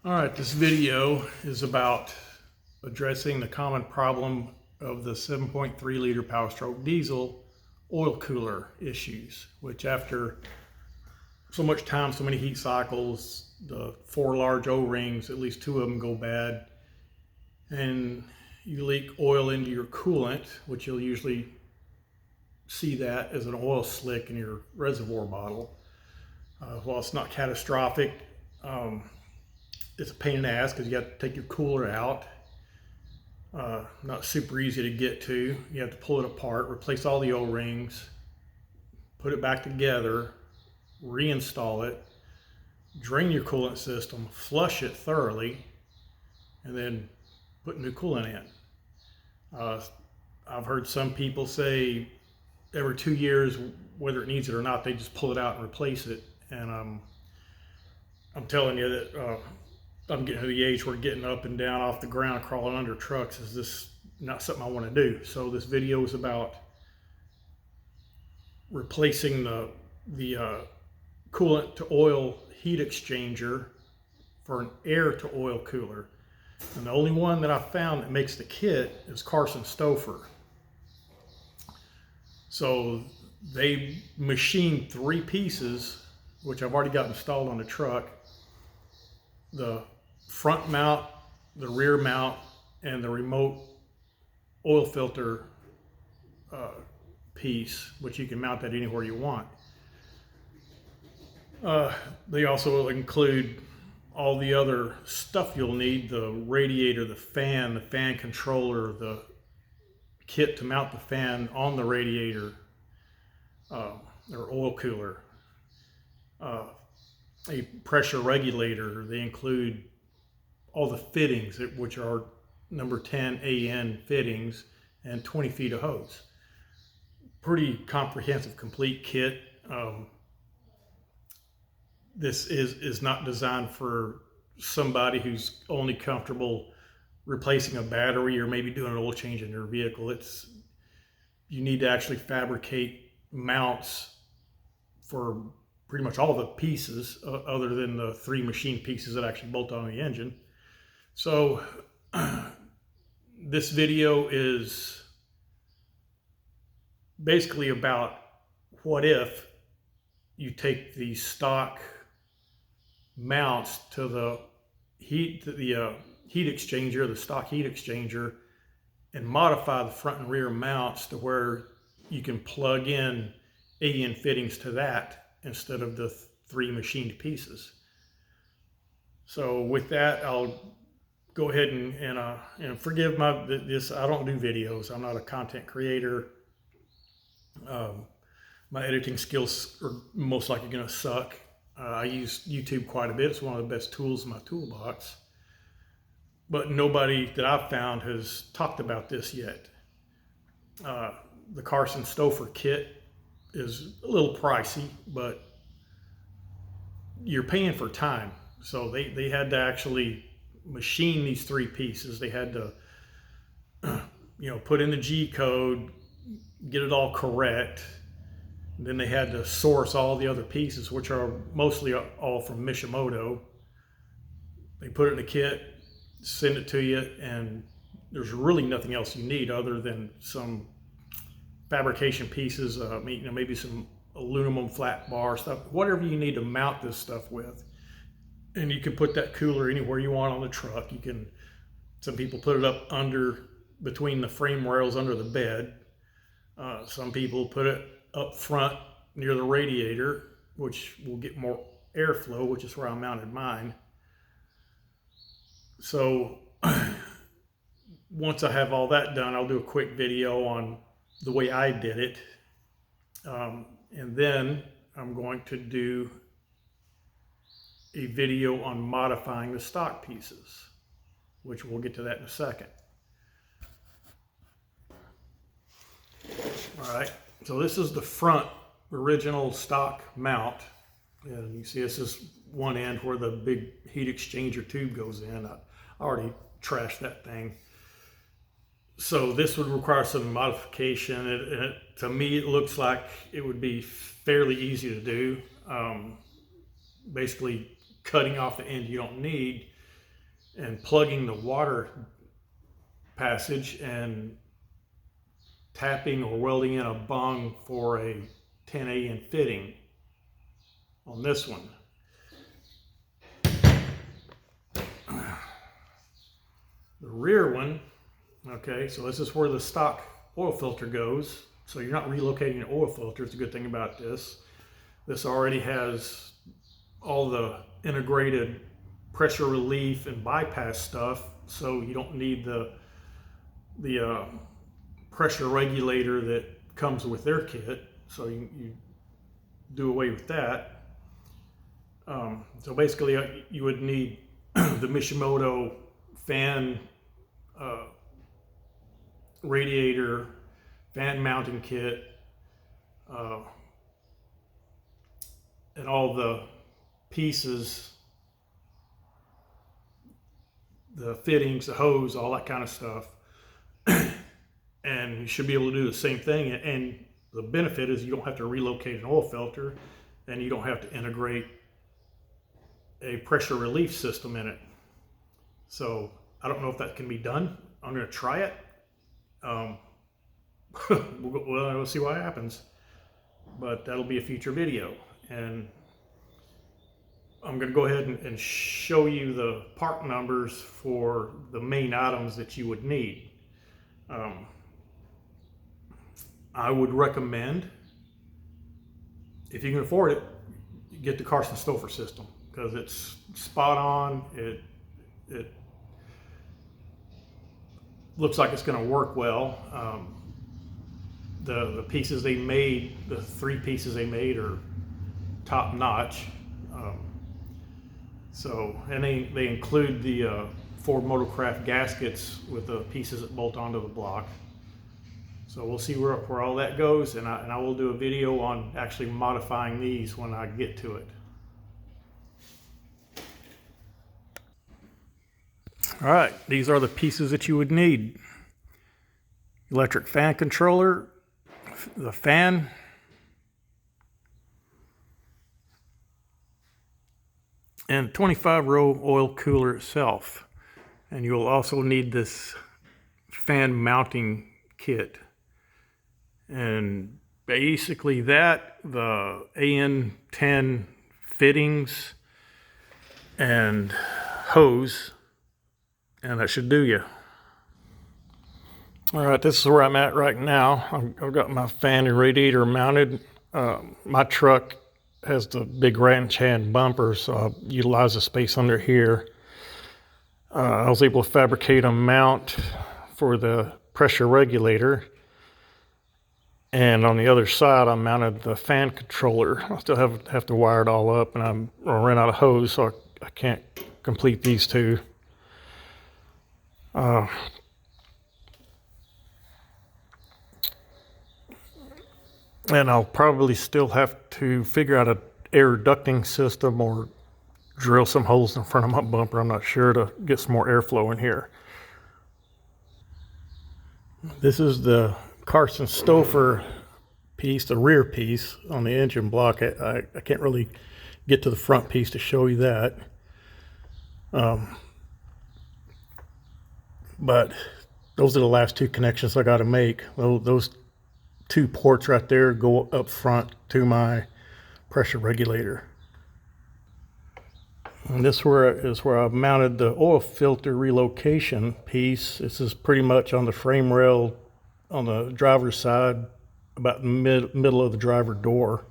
All right, this video is about addressing the common problem of the 7.3 liter Power Stroke diesel oil cooler issues, which after so much time, so many heat cycles, the 4 large O-rings, at least 2 of them go bad, and you leak oil into your coolant, which you'll usually see that as an oil slick in your reservoir bottle. While it's not catastrophic, it's a pain in the ass because you have to take your cooler out. Not super easy to get to. You have to pull it apart, replace all the O-rings, put it back together, reinstall it, drain your coolant system, flush it thoroughly, and then put new coolant in. I've heard some people say every 2 years, whether it needs it or not, they just pull it out and replace it. And I'm telling you that I'm getting to the age where getting up and down off the ground, crawling under trucks is just not something I want to do. So this video is about replacing the coolant to oil heat exchanger for an air to oil cooler. And the only one that I found that makes the kit is Carson Stouffer. So they machined 3 pieces, which I've already got installed on the truck: the front mount, the rear mount, and the remote oil filter piece, which you can mount that anywhere you want. They also include all the other stuff you'll need: the radiator, the fan controller, the kit to mount the fan on the radiator or oil cooler, a pressure regulator. They include all the fittings, which are number 10 AN fittings, and 20 feet of hose. Pretty comprehensive, complete kit. This is not designed for somebody who's only comfortable replacing a battery or maybe doing an oil change in their vehicle. You need to actually fabricate mounts for pretty much all the pieces other than the 3 machine pieces that actually bolt on the engine. So this video is basically about what if you take the stock mounts to the heat exchanger, the stock heat exchanger, and modify the front and rear mounts to where you can plug in AN fittings to that instead of the 3 machined pieces. So with that, I'll go ahead and forgive this. I don't do videos. I'm not a content creator. My editing skills are most likely going to suck. I use YouTube quite a bit. It's one of the best tools in my toolbox. But nobody that I've found has talked about this yet. The Carson Stouffer kit is a little pricey, but you're paying for time. So they had to actually machine these 3 pieces. They had to put in the G code, get it all correct. And then they had to source all the other pieces, which are mostly all from Mishimoto. They put it in a kit, send it to you, and there's really nothing else you need other than some fabrication pieces, maybe some aluminum flat bar stuff, whatever you need to mount this stuff with. And you can put that cooler anywhere you want on the truck. Some people put it up between the frame rails under the bed. Some people put it up front near the radiator, which will get more airflow, which is where I mounted mine. So once I have all that done, I'll do a quick video on the way I did it. And then I'm going to do a video on modifying the stock pieces, which we'll get to that in a second. All right, so this is the front original stock mount. And you see this is one end where the big heat exchanger tube goes in. I already trashed that thing. So this would require some modification. To me, it looks like it would be fairly easy to do. Basically cutting off the end you don't need and plugging the water passage and tapping or welding in a bung for a 10 AN fitting on this one. The rear one, okay, so this is where the stock oil filter goes. So you're not relocating an oil filter. It's a good thing about this. This already has all the integrated pressure relief and bypass stuff, so you don't need the pressure regulator that comes with their kit. So you do away with that. So basically, you would need the Mishimoto fan radiator, fan mounting kit, and all the pieces, the fittings, the hose, all that kind of stuff. And you should be able to do the same thing. And the benefit is you don't have to relocate an oil filter, and you don't have to integrate a pressure relief system in it. So I don't know if that can be done. I'm going to try it. We'll see what happens. But that'll be a future video. And I'm going to go ahead and show you the part numbers for the main items that you would need. I would recommend, if you can afford it, get the Carson Stouffer system, because it's spot on. It looks like it's going to work well. The pieces they made, the 3 pieces they made, are top notch. And they include the Ford Motorcraft gaskets with the pieces that bolt onto the block. So we'll see where all that goes, and I will do a video on actually modifying these when I get to it. All right, these are the pieces that you would need. Electric fan controller, the fan, and 25-row oil cooler itself. And you'll also need this fan mounting kit. And basically that, the AN10 fittings and hose, and that should do you. All right, this is where I'm at right now. I've got my fan and radiator mounted. My truck has the big ranch hand bumper, so I'll utilize the space under here. I was able to fabricate a mount for the pressure regulator. And on the other side, I mounted the fan controller. I still have to wire it all up, and I'm ran out of hose, so I can't complete these two. And I'll probably still have to figure out an air ducting system or drill some holes in front of my bumper. I'm not sure, to get some more airflow in here. This is the Carson Stouffer piece, the rear piece on the engine block. I can't really get to the front piece to show you that. But those are the last 2 connections I got to make. Those 2 ports right there go up front to my pressure regulator. And this is where I've mounted the oil filter relocation piece. This is pretty much on the frame rail on the driver's side, about the middle of the driver door.